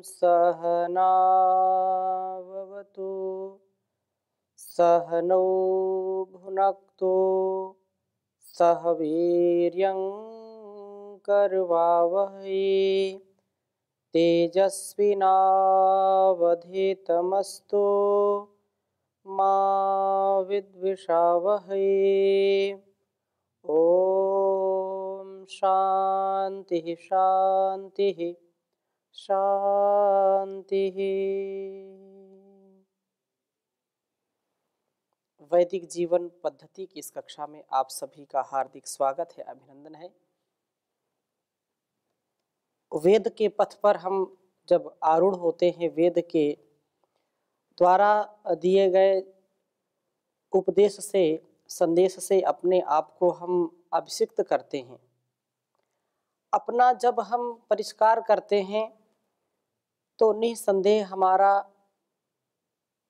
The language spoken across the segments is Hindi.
सहनाववतु सहनौ भुनक्तु सह वीर्यं करवावहै तेजस्विनावधीतमस्तु मा विद्विषावहै। ओम शांति शांति शांति। वैदिक जीवन पद्धति की इस कक्षा में आप सभी का हार्दिक स्वागत है, अभिनंदन है। वेद के पथ पर हम जब आरूढ़ होते हैं, वेद के द्वारा दिए गए उपदेश से, संदेश से अपने आप को हम अभिषिक्त करते हैं। अपना जब हम परिष्कार करते हैं तो निसंदेह हमारा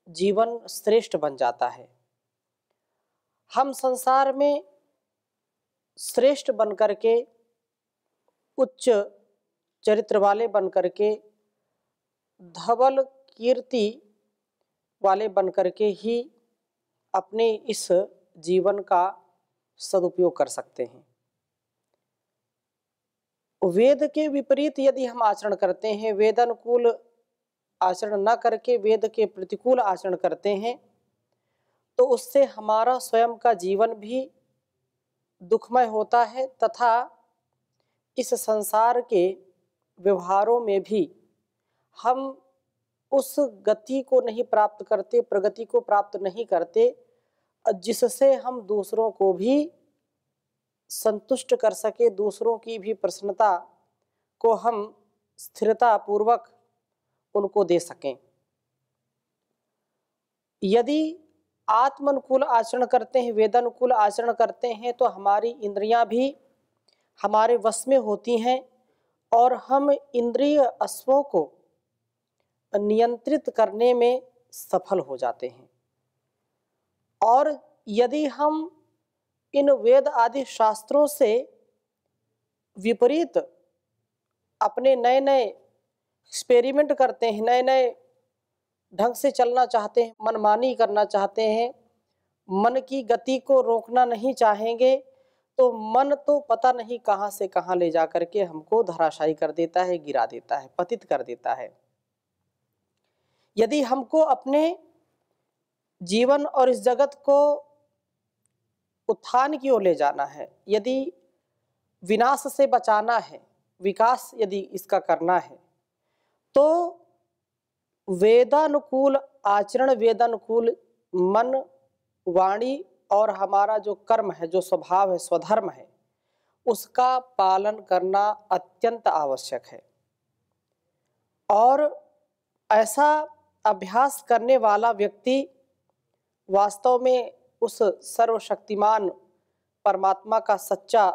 जीवन श्रेष्ठ बन जाता है। हम संसार में श्रेष्ठ बन करके, उच्च चरित्र वाले बन करके, धवल कीर्ति वाले बन करके ही अपने इस जीवन का सदुपयोग कर सकते हैं। वेद के विपरीत यदि हम आचरण करते हैं, वेदानुकूल आचरण न करके वेद के प्रतिकूल आचरण करते हैं, तो उससे हमारा स्वयं का जीवन भी दुखमय होता है तथा इस संसार के व्यवहारों में भी हम उस गति को नहीं प्राप्त करते, प्रगति को प्राप्त नहीं करते, जिससे हम दूसरों को भी संतुष्ट कर सके, दूसरों की भी प्रसन्नता को हम स्थिरता पूर्वक उनको दे सकें। यदि आत्मानुकूल आचरण करते हैं, वेदानुकूल आचरण करते हैं, तो हमारी इंद्रियां भी हमारे वश में होती हैं और हम इंद्रिय अश्वों को नियंत्रित करने में सफल हो जाते हैं। और यदि हम इन वेद आदि शास्त्रों से विपरीत अपने नए नए एक्सपेरिमेंट करते हैं, नए नए ढंग से चलना चाहते हैं, मनमानी करना चाहते हैं, मन की गति को रोकना नहीं चाहेंगे, तो मन तो पता नहीं कहाँ से कहाँ ले जा करके हमको धराशायी कर देता है, गिरा देता है, पतित कर देता है। यदि हमको अपने जीवन और इस जगत को उत्थान की ओर ले जाना है, यदि विनाश से बचाना है, विकास यदि इसका करना है, तो वेदानुकूल आचरण, वेदानुकूल मन, वाणी और हमारा जो कर्म है, जो स्वभाव है, स्वधर्म है, उसका पालन करना अत्यंत आवश्यक है। और ऐसा अभ्यास करने वाला व्यक्ति वास्तव में उस सर्वशक्तिमान परमात्मा का सच्चा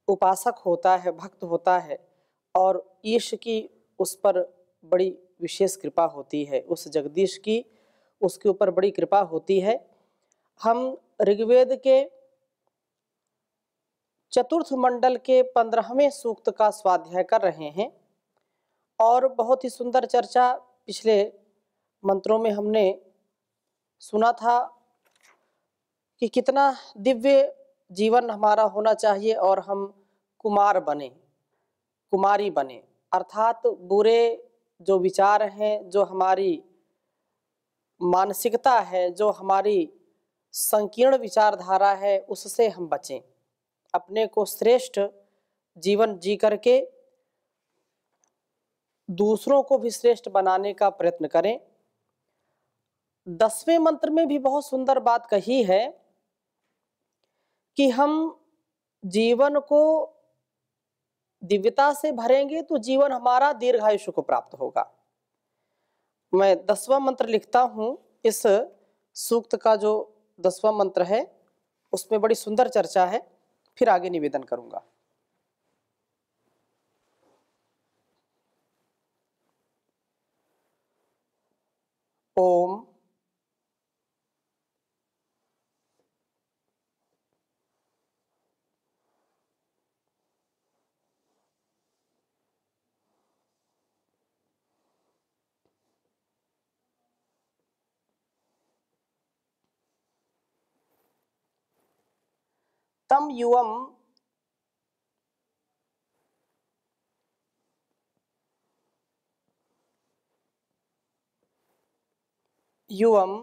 उपासक होता है, भक्त होता है, और ईश की उस पर बड़ी विशेष कृपा होती है, उस जगदीश की उसके ऊपर बड़ी कृपा होती है। हम ऋग्वेद के चतुर्थ मंडल के 15वें सूक्त का स्वाध्याय कर रहे हैं और बहुत ही सुंदर चर्चा पिछले मंत्रों में हमने सुना था कि कितना दिव्य जीवन हमारा होना चाहिए और हम कुमार बने, कुमारी बने, अर्थात बुरे जो विचार हैं, जो हमारी मानसिकता है, जो हमारी संकीर्ण विचारधारा है, उससे हम बचें, अपने को श्रेष्ठ जीवन जी करके दूसरों को भी श्रेष्ठ बनाने का प्रयत्न करें। 10वें मंत्र में भी बहुत सुंदर बात कही है कि हम जीवन को दिव्यता से भरेंगे तो जीवन हमारा दीर्घायुष्य को प्राप्त होगा। मैं 10वां मंत्र लिखता हूं। इस सूक्त का जो 10वां मंत्र है उसमें बड़ी सुंदर चर्चा है, फिर आगे निवेदन करूंगा। ओम तम युवम युवम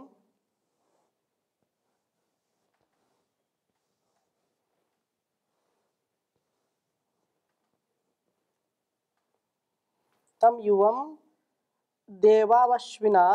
तम युवम देवावश्विना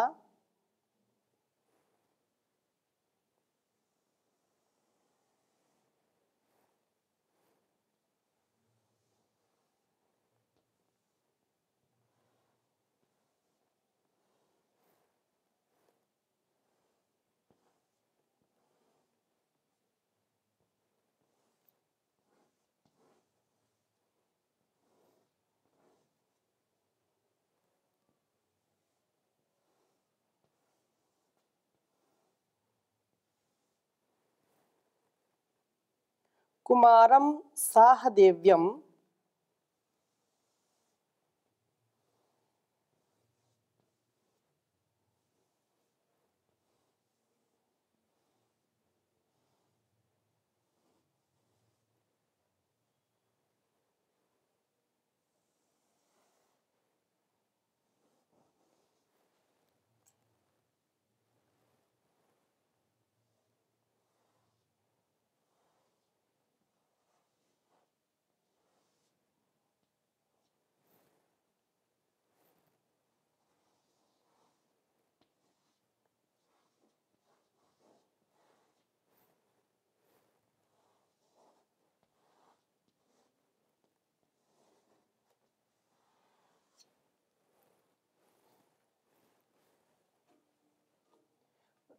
कुमारम साहदेव्यम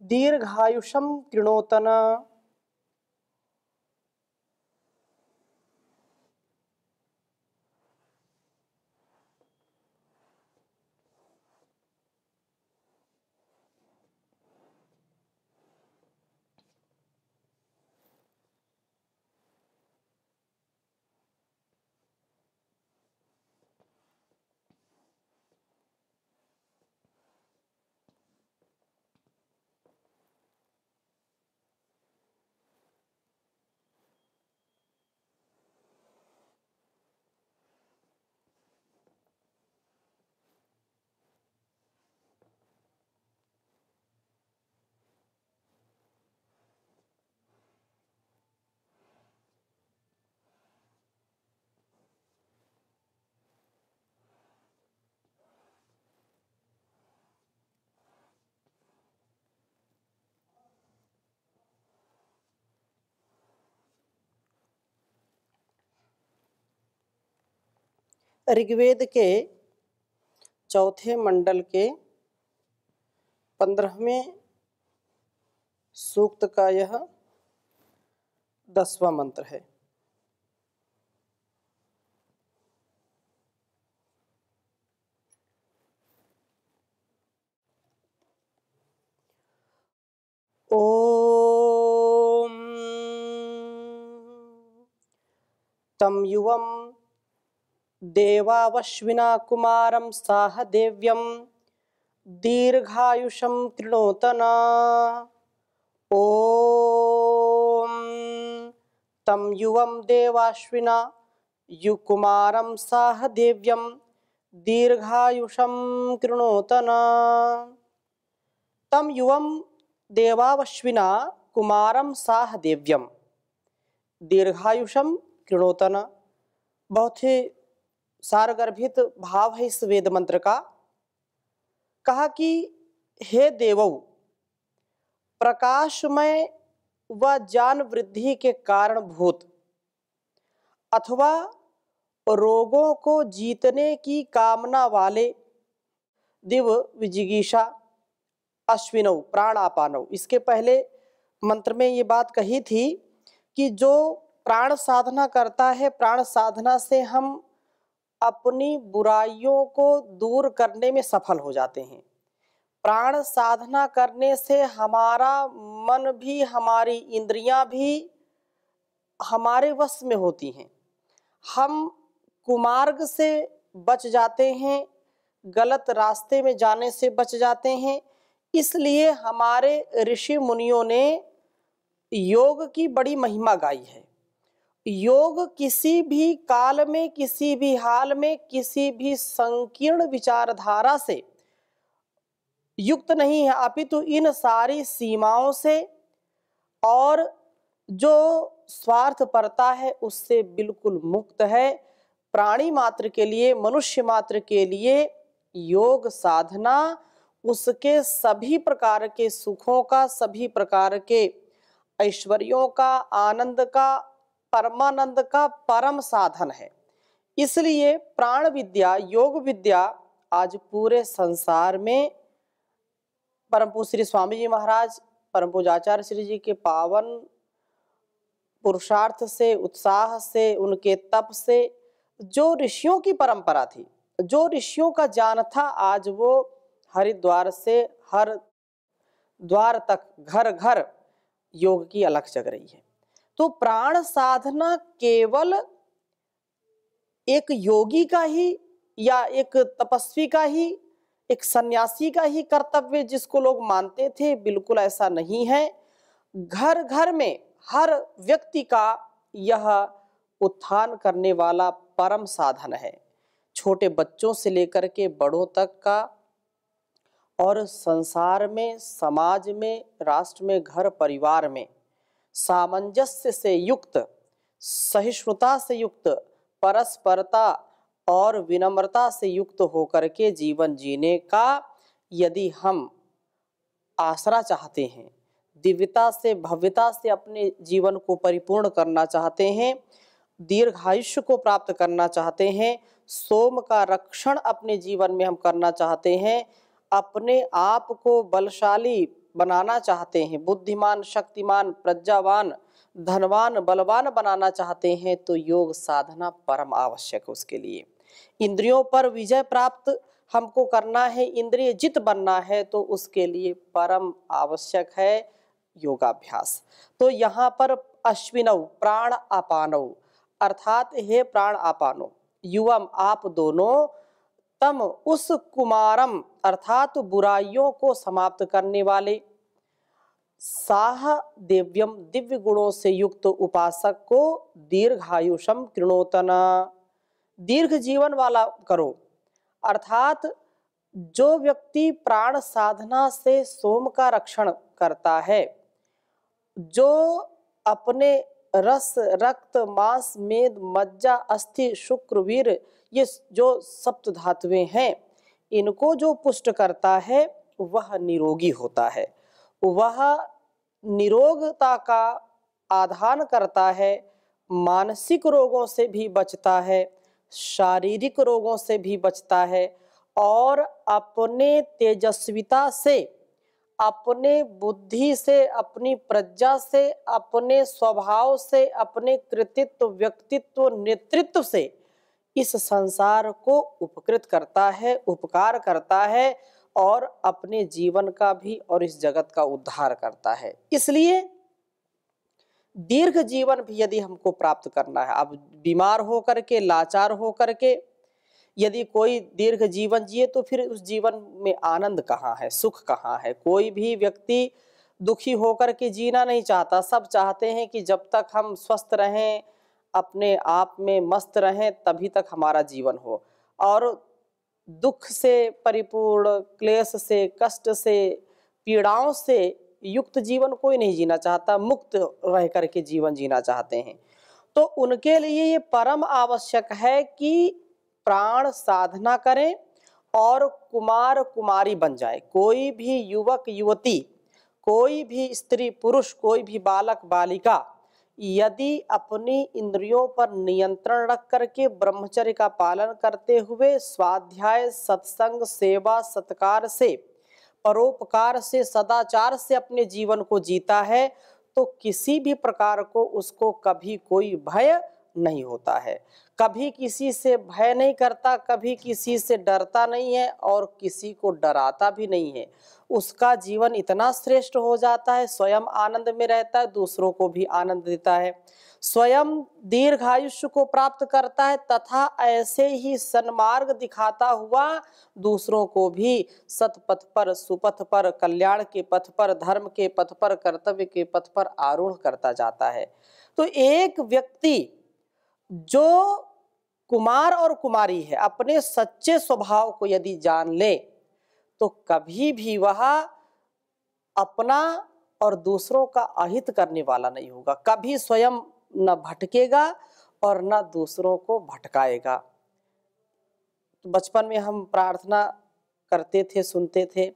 दीर्घायुषम कृणोतन ऋग्वेद के चौथे मंडल के 15वें सूक्त का यह 10वां मंत्र है। ओम तम युवम देवावश्विना कुमारम साहदेव्यम दीर्घायुषम कृणोतन। ओम तम युवम देवाश्विना युकुमारम साहदेव्यम दीर्घायुषम कृणोतन। तम युवम देवावश्विना कुमारम साहदेव्यम दीर्घायुषम कृणोतन। बहुत ही सारगर्भित भाव है इस वेद मंत्र का। कहा कि हे देवौ, प्रकाशमय व ज्ञान वृद्धि के कारणभूत अथवा रोगों को जीतने की कामना वाले दिव विजिगीषा अश्विनौ प्राणापानौ। इसके पहले मंत्र में ये बात कही थी कि जो प्राण साधना करता है, प्राण साधना से हम अपनी बुराइयों को दूर करने में सफल हो जाते हैं। प्राण साधना करने से हमारा मन भी, हमारी इंद्रियां भी हमारे वश में होती हैं। हम कुमार्ग से बच जाते हैं, गलत रास्ते में जाने से बच जाते हैं। इसलिए हमारे ऋषि मुनियों ने योग की बड़ी महिमा गाई है। योग किसी भी काल में, किसी भी हाल में, किसी भी संकीर्ण विचारधारा से युक्त नहीं है, अपितु इन सारी सीमाओं से और जो स्वार्थपरता है उससे बिल्कुल मुक्त है। प्राणी मात्र के लिए, मनुष्य मात्र के लिए योग साधना उसके सभी प्रकार के सुखों का, सभी प्रकार के ऐश्वर्यों का, आनंद का, परमानंद का परम साधन है। इसलिए प्राण विद्या, योग विद्या आज पूरे संसार में परम पूज्य श्री स्वामी जी महाराज, परम पूज्य आचार्य श्री जी के पावन पुरुषार्थ से, उत्साह से, उनके तप से, जो ऋषियों की परंपरा थी, जो ऋषियों का ज्ञान था, आज वो हरिद्वार से हर द्वार तक, घर घर योग की अलख जग रही है। तो प्राण साधना केवल एक योगी का ही या एक तपस्वी का ही, एक सन्यासी का ही कर्तव्य जिसको लोग मानते थे, बिल्कुल ऐसा नहीं है। घर घर में हर व्यक्ति का यह उत्थान करने वाला परम साधन है, छोटे बच्चों से लेकर के बड़ों तक का। और संसार में, समाज में, राष्ट्र में, घर परिवार में सामंजस्य से युक्त, सहिष्णुता से युक्त, परस्परता और विनम्रता से युक्त होकर के जीवन जीने का यदि हम आसरा चाहते हैं, दिव्यता से, भव्यता से अपने जीवन को परिपूर्ण करना चाहते हैं, दीर्घायुष्य को प्राप्त करना चाहते हैं, सोम का रक्षण अपने जीवन में हम करना चाहते हैं, अपने आप को बलशाली बनाना चाहते हैं, बुद्धिमान, शक्तिमान, प्रज्ञावान, धनवान, बलवान बनाना चाहते हैं, तो योग साधना परम आवश्यक है उसके लिए। इंद्रियों पर विजय प्राप्त हमको करना है, इंद्रिय जित बनना है, तो उसके लिए परम आवश्यक है योगाभ्यास। तो यहाँ पर अश्विनौ प्राण अपानौ, अर्थात हे प्राण अपानो, युवम आप दोनों, तम उस कुमारम अर्थात बुराइयों को समाप्त करने वाले, साह दिव्यम दिव्य गुणों से युक्त उपासक को दीर्घायुषम कृणोतना, दीर्घ जीवन वाला करो। अर्थात जो व्यक्ति प्राण साधना से सोम का रक्षण करता है, जो अपने रस, रक्त, मांस, मेद, मज्जा, अस्थि, शुक्र, वीर, ये जो सप्त धातुएं हैं, इनको जो पुष्ट करता है वह निरोगी होता है, वह निरोगता का आधान करता है, मानसिक रोगों से भी बचता है, शारीरिक रोगों से भी बचता है, और अपने तेजस्विता से, अपने बुद्धि से, अपनी प्रज्ञा से, अपने स्वभाव से, अपने कृतित्व, व्यक्तित्व, नेतृत्व से इस संसार को उपकृत करता है, उपकार करता है, और अपने जीवन का भी और इस जगत का उद्धार करता है। इसलिए दीर्घ जीवन भी यदि हमको प्राप्त करना है, अब बीमार होकर के, लाचार होकर के यदि कोई दीर्घ जीवन जिए, तो फिर उस जीवन में आनंद कहाँ है, सुख कहाँ है। कोई भी व्यक्ति दुखी होकर के जीना नहीं चाहता, सब चाहते हैं कि जब तक हम स्वस्थ रहें, अपने आप में मस्त रहें, तभी तक हमारा जीवन हो। और दुख से परिपूर्ण, क्लेश से, कष्ट से, पीड़ाओं से युक्त जीवन कोई नहीं जीना चाहता, मुक्त रह करके जीवन जीना चाहते हैं। तो उनके लिए ये परम आवश्यक है कि प्राण साधना करें और कुमार कुमारी बन जाए। कोई भी युवक युवती, कोई भी स्त्री पुरुष, कोई भी बालक बालिका यदि अपनी इंद्रियों पर नियंत्रण रख करके ब्रह्मचर्य का पालन करते हुए स्वाध्याय, सत्संग, सेवा, सत्कार से, परोपकार से, सदाचार से अपने जीवन को जीता है, तो किसी भी प्रकार को उसको कभी कोई भय नहीं होता है, कभी किसी से भय नहीं करता, कभी किसी से डरता नहीं है और किसी को डराता भी नहीं है। उसका जीवन इतना श्रेष्ठ हो जाता है, स्वयं आनंद में रहता है, दूसरों को भी आनंद देता है, स्वयं दीर्घायुष्य को प्राप्त करता है, तथा ऐसे ही सन्मार्ग दिखाता हुआ दूसरों को भी सतपथ पर, सुपथ पर, कल्याण के पथ पर, धर्म के पथ पर, कर्तव्य के पथ पर आरूढ़ करता जाता है। तो एक व्यक्ति जो कुमार और कुमारी है अपने सच्चे स्वभाव को यदि जान ले तो कभी भी वह अपना और दूसरों का अहित करने वाला नहीं होगा, कभी स्वयं न भटकेगा और न दूसरों को भटकाएगा। बचपन में हम प्रार्थना करते थे, सुनते थे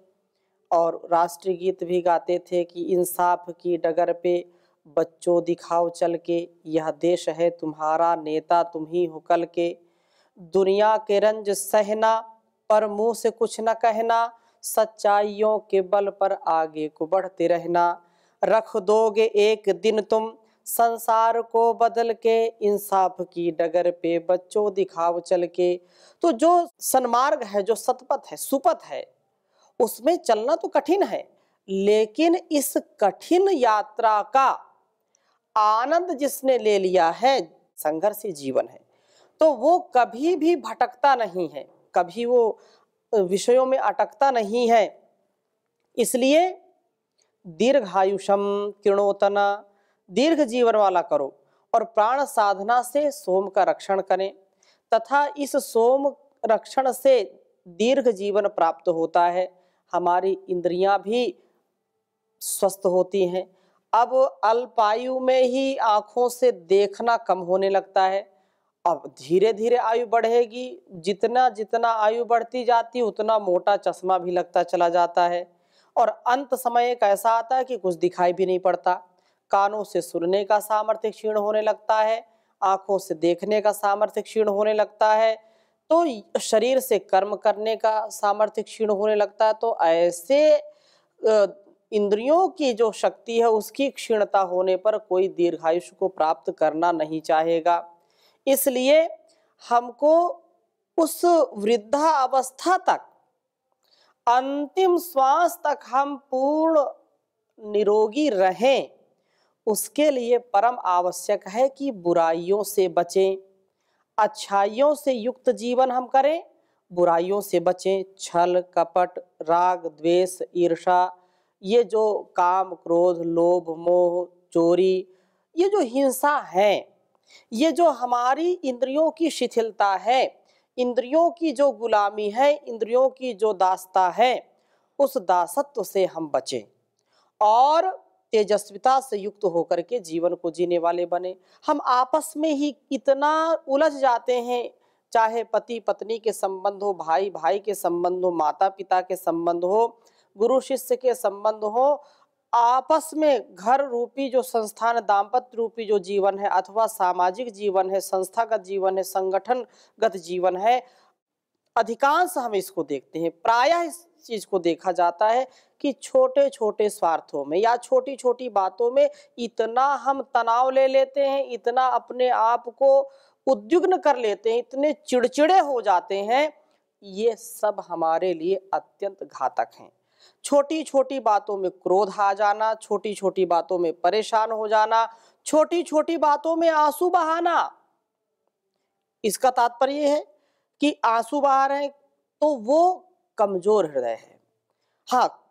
और राष्ट्रीय गीत भी गाते थे कि इंसाफ की डगर पे बच्चों दिखाओ चल के, यह देश है तुम्हारा, नेता तुम ही हो कल के, दुनिया के रंज सहना पर मुंह से कुछ न कहना, सच्चाइयों के बल पर आगे को बढ़ते रहना, रख दोगे एक दिन तुम संसार को बदल के, इंसाफ की डगर पे बच्चों दिखाओ चल के। तो जो सन्मार्ग है, जो सतपथ है, सुपथ है, उसमें चलना तो कठिन है, लेकिन इस कठिन यात्रा का आनंद जिसने ले लिया है, संघर्षी जीवन है, तो वो कभी भी भटकता नहीं है, कभी वो विषयों में अटकता नहीं है। इसलिए दीर्घायुषम किरणोतना, दीर्घ जीवन वाला करो और प्राण साधना से सोम का रक्षण करें तथा इस सोम रक्षण से दीर्घ जीवन प्राप्त होता है, हमारी इंद्रियां भी स्वस्थ होती हैं। अब अल्पायु में ही आंखों से देखना कम होने लगता है, अब धीरे धीरे आयु बढ़ेगी, जितना जितना आयु बढ़ती जाती उतना मोटा चश्मा भी लगता चला जाता है और अंत समय एक ऐसा आता है कि कुछ दिखाई भी नहीं पड़ता, कानों से सुनने का सामर्थ्य क्षीण होने लगता है, आंखों से देखने का सामर्थ्य क्षीण होने लगता है, तो शरीर से कर्म करने का सामर्थ्य क्षीण होने लगता है। तो ऐसे इंद्रियों की जो शक्ति है उसकी क्षीणता होने पर कोई दीर्घायुष्य को प्राप्त करना नहीं चाहेगा। इसलिए हमको उस वृद्धा अवस्था तक, अंतिम श्वास तक हम पूर्ण निरोगी रहें, उसके लिए परम आवश्यक है कि बुराइयों से बचें, अच्छाइयों से युक्त जीवन हम करें, बुराइयों से बचें। छल कपट राग द्वेष ईर्षा, ये जो काम क्रोध लोभ मोह चोरी, ये जो हिंसा है, ये जो हमारी इंद्रियों की शिथिलता है, इंद्रियों की जो गुलामी है, इंद्रियों की जो दासता है, उस दासत्व से हम बचें और तेजस्विता से युक्त होकर के जीवन को जीने वाले बने। हम आपस में ही इतना उलझ जाते हैं, चाहे पति पत्नी के संबंध हो, भाई भाई के संबंध हो, माता पिता के संबंध हो, गुरु शिष्य के संबंध हो, आपस में घर रूपी जो संस्थान, दाम्पत्य रूपी जो जीवन है अथवा सामाजिक जीवन है, संस्थागत जीवन है, संगठनगत जीवन है, अधिकांश हम इसको देखते हैं, प्रायः इस चीज को देखा जाता है कि छोटे छोटे स्वार्थों में या छोटी छोटी बातों में इतना हम तनाव ले लेते हैं, इतना अपने आप को उद्विग्न कर लेते हैं, इतने चिड़चिड़े हो जाते हैं, ये सब हमारे लिए अत्यंत घातक हैं। छोटी छोटी बातों में क्रोध आ जाना, छोटी छोटी बातों में परेशान हो जाना, छोटी छोटी बातों में आंसू बहाना, इसका तात्पर्य है कि आंसू बहा रहे हैं तो वो कमजोर हृदय है। हाँ,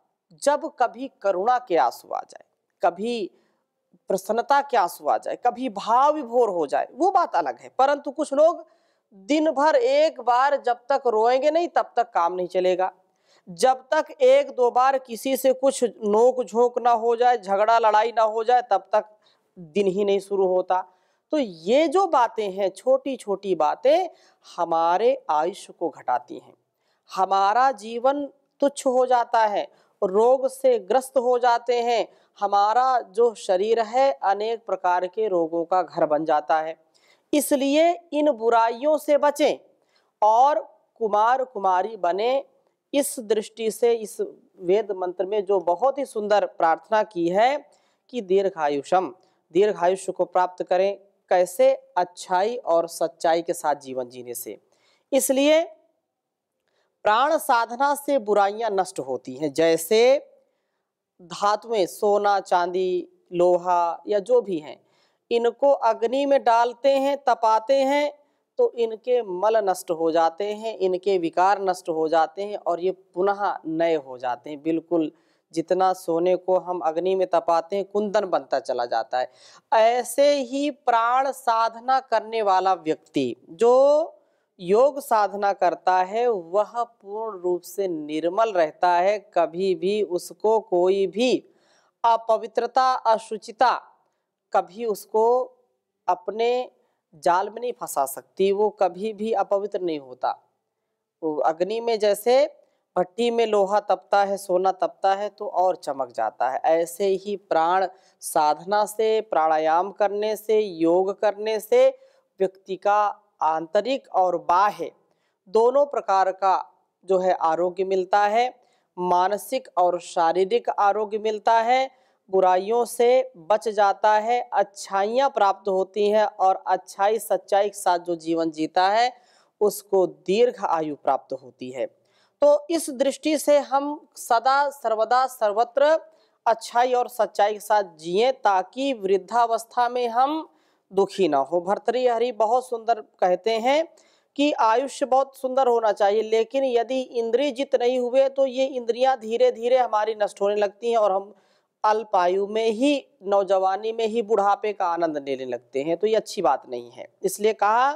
जब कभी करुणा के आंसू आ जाए, कभी प्रसन्नता के आंसू आ जाए, कभी भाव विभोर हो जाए, वो बात अलग है। परंतु कुछ लोग दिन भर एक बार जब तक रोएंगे नहीं तब तक काम नहीं चलेगा, जब तक एक दो बार किसी से कुछ नोक झोंक ना हो जाए, झगड़ा लड़ाई ना हो जाए, तब तक दिन ही नहीं शुरू होता। तो ये जो बातें हैं, छोटी छोटी बातें हमारे आयुष्य को घटाती हैं, हमारा जीवन तुच्छ हो जाता है, रोग से ग्रस्त हो जाते हैं, हमारा जो शरीर है अनेक प्रकार के रोगों का घर बन जाता है। इसलिए इन बुराइयों से बचें और कुमार कुमारी बने। इस दृष्टि से इस वेद मंत्र में जो बहुत ही सुंदर प्रार्थना की है कि दीर्घायुषम, दीर्घायुष्य को प्राप्त करें, कैसे? अच्छाई और सच्चाई के साथ जीवन जीने से। इसलिए प्राण साधना से बुराइयां नष्ट होती हैं। जैसे धातुएं, सोना चांदी लोहा या जो भी हैं, इनको अग्नि में डालते हैं, तपाते हैं तो इनके मल नष्ट हो जाते हैं, इनके विकार नष्ट हो जाते हैं और ये पुनः नए हो जाते हैं, बिल्कुल जितना सोने को हम अग्नि में तपाते हैं कुंदन बनता चला जाता है। ऐसे ही प्राण साधना करने वाला व्यक्ति जो योग साधना करता है वह पूर्ण रूप से निर्मल रहता है। कभी भी उसको कोई भी अपवित्रता, अशुचिता कभी उसको अपने जाल में नहीं फंसा सकती। वो कभी भी अपवित्र नहीं होता। वो अग्नि में जैसे भट्टी में लोहा तपता है, सोना तपता है तो और चमक जाता है, ऐसे ही प्राण साधना से, प्राणायाम करने से, योग करने से व्यक्ति का आंतरिक और बाह्य दोनों प्रकार का जो है आरोग्य मिलता है। मानसिक और शारीरिक आरोग्य मिलता है, बुराइयों से बच जाता है, अच्छाइयाँ प्राप्त होती हैं और अच्छाई सच्चाई के साथ जो जीवन जीता है उसको दीर्घ आयु प्राप्त होती है। तो इस दृष्टि से हम सदा सर्वदा सर्वत्र अच्छाई और सच्चाई के साथ जिएं ताकि वृद्धावस्था में हम दुखी ना हो। भर्तृहरि बहुत सुंदर कहते हैं कि आयुष्य बहुत सुंदर होना चाहिए, लेकिन यदि इंद्रिय जित नहीं हुए तो ये इंद्रियां धीरे धीरे हमारी नष्ट होने लगती हैं और हम अल्प आयु में ही, नौजवानी में ही बुढ़ापे का आनंद लेने लगते हैं। तो ये अच्छी बात नहीं है। इसलिए कहा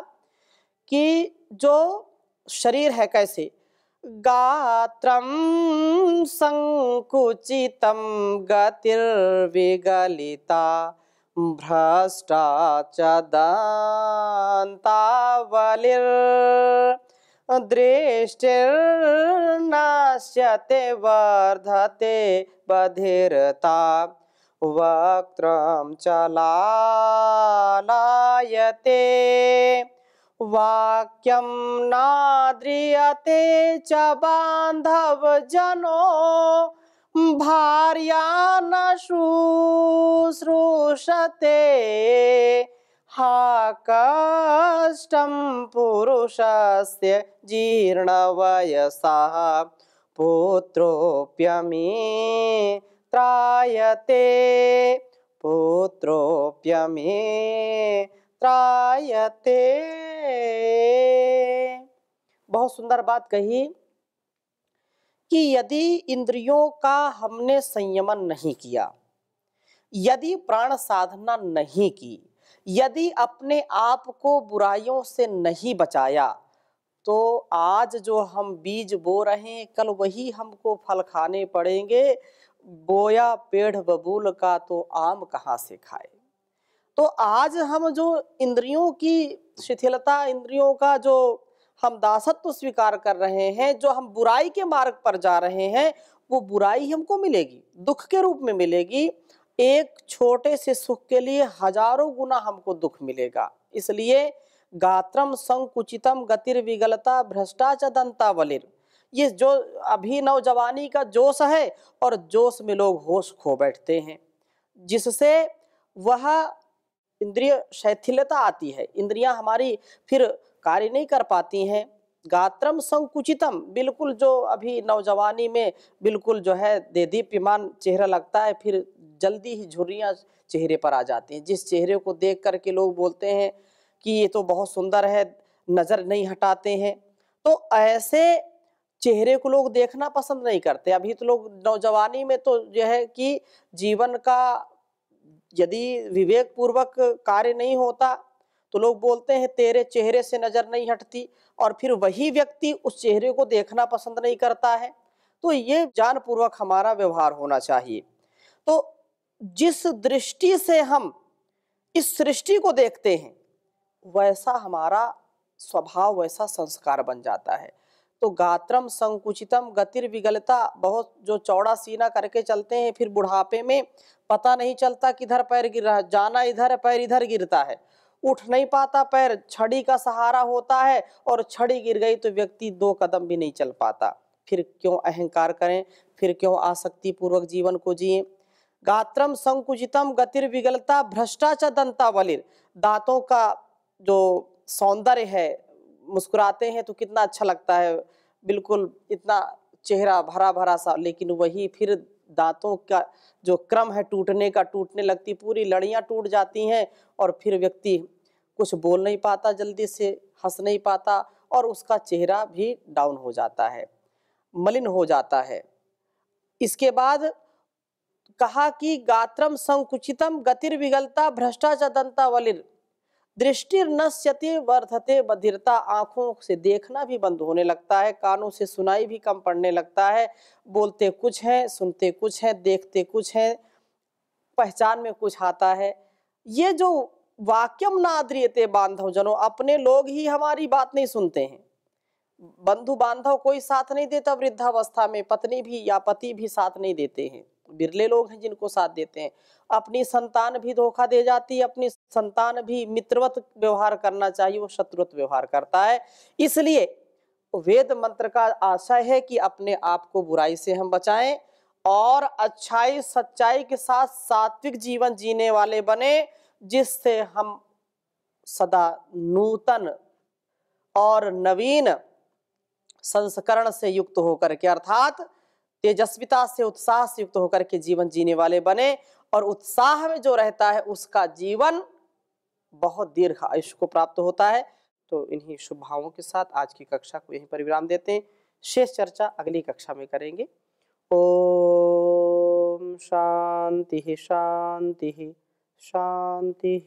कि जो शरीर है कैसे, गात्रम संकुचितम गतिर्विगलिता भ्रष्टा च दंतावलिर दृष्टिर्नाश्यते वर्धते बधिरता वक्त्रम च लालायते वाक्यम नाद्रियते च बांधव जनो भार्या न शुश्रूषते हा कष्टं पुरुषस्य जीर्णवयसा पुत्रोऽप्यमी त्रायते पुत्रोऽप्यमी त्रायते। बहुत सुंदर बात कही कि यदि इंद्रियों का हमने संयमन नहीं किया, यदि प्राण साधना नहीं की, यदि अपने आप को बुराइयों से नहीं बचाया, तो आज जो हम बीज बो रहे हैं कल वही हमको फल खाने पड़ेंगे। बोया पेड़ बबूल का तो आम कहाँ से खाए। तो आज हम जो इंद्रियों की शिथिलता, इंद्रियों का जो हम दासत्व स्वीकार कर रहे हैं, जो हम बुराई के मार्ग पर जा रहे हैं, वो बुराई हमको मिलेगी, दुख के रूप में मिलेगी। एक छोटे से सुख के लिए हजारों गुना हमको दुख मिलेगा। इसलिए गात्रम संकुचितम गतिर्विगलता भ्रष्टा च दंतावलिर, ये जो अभी नौजवानी का जोश है और जोश में लोग होश खो बैठते हैं, जिससे वह इंद्रिय शिथिलता आती है, इंद्रियां हमारी फिर कार्य नहीं कर पाती हैं। गात्रम संकुचितम, बिल्कुल जो अभी नौजवानी में बिल्कुल जो है देदीप्यमान चेहरा लगता है, फिर जल्दी ही झुर्रियां चेहरे पर आ जाती हैं, जिस चेहरे को देख करके लोग बोलते हैं कि ये तो बहुत सुंदर है, नजर नहीं हटाते हैं। तो ऐसे चेहरे को लोग देखना पसंद नहीं करते। अभी तो लोग नौजवानी में तो यह है कि जीवन का यदि विवेक पूर्वक कार्य नहीं होता तो लोग बोलते हैं तेरे चेहरे से नजर नहीं हटती, और फिर वही व्यक्ति उस चेहरे को देखना पसंद नहीं करता है। तो ये जानपूर्वक हमारा व्यवहार होना चाहिए। तो जिस दृष्टि से हम इस सृष्टि को देखते हैं वैसा हमारा स्वभाव, वैसा संस्कार बन जाता है। तो गात्रम संकुचितम गतिर्विगलता, बहुत जो चौड़ा सीना करके चलते हैं, फिर बुढ़ापे में पता नहीं चलता किधर पैर गिर रहा है, जाना इधर है पैर इधर गिरता है, उठ नहीं पाता पैर, छड़ी का सहारा होता है और छड़ी गिर गई तो व्यक्ति 2 कदम भी नहीं चल पाता। फिर क्यों अहंकार करें, फिर क्यों आसक्ति पूर्वक जीवन को जिए। गात्रम संकुचितम गतिर्विगलता भ्रष्टा च दंतावलिर, दांतों का जो सौंदर्य है, मुस्कुराते हैं तो कितना अच्छा लगता है, बिल्कुल इतना चेहरा भरा भरा सा, लेकिन वही फिर दांतों का जो क्रम है टूटने का, टूटने लगती, पूरी लड़ियां टूट जाती हैं और फिर व्यक्ति कुछ बोल नहीं पाता, जल्दी से हंस नहीं पाता और उसका चेहरा भी डाउन हो जाता है, मलिन हो जाता है। इसके बाद कहा कि गात्रम संकुचितम गतिर्विगलता भ्रष्टाचार दंता वलिर दृष्टिर नश्यते वर्धते बधिरता, आंखों से देखना भी बंद होने लगता है, कानों से सुनाई भी कम पड़ने लगता है, बोलते कुछ है सुनते कुछ है, देखते कुछ है, पहचान में कुछ आता है। ये जो वाक्यम नाद्रियते बांधव जनों, अपने लोग ही हमारी बात नहीं सुनते हैं, बंधु बांधव कोई साथ नहीं देता, वृद्धावस्था में पत्नी भी या पति भी साथ नहीं देते हैं, बिरले लोग हैं जिनको साथ देते हैं। अपनी संतान भी धोखा दे जाती है, अपनी संतान भी मित्रवत व्यवहार करना चाहिए, वो शत्रुवत व्यवहार करता है। इसलिए वेद मंत्र का आशय है कि अपने आप को बुराई से हम बचाएं और अच्छाई सच्चाई के साथ सात्विक जीवन जीने वाले बने, जिससे हम सदा नूतन और नवीन संस्करण से युक्त होकर के, अर्थात तेजस्विता से उत्साह से युक्त होकर के जीवन जीने वाले बने, और उत्साह में जो रहता है उसका जीवन बहुत दीर्घ आयुष्य को प्राप्त होता है। तो इन्हीं शुभ भावों के साथ आज की कक्षा को यहीं पर विराम देते हैं, शेष चर्चा अगली कक्षा में करेंगे। ओम शांति शांति शांति।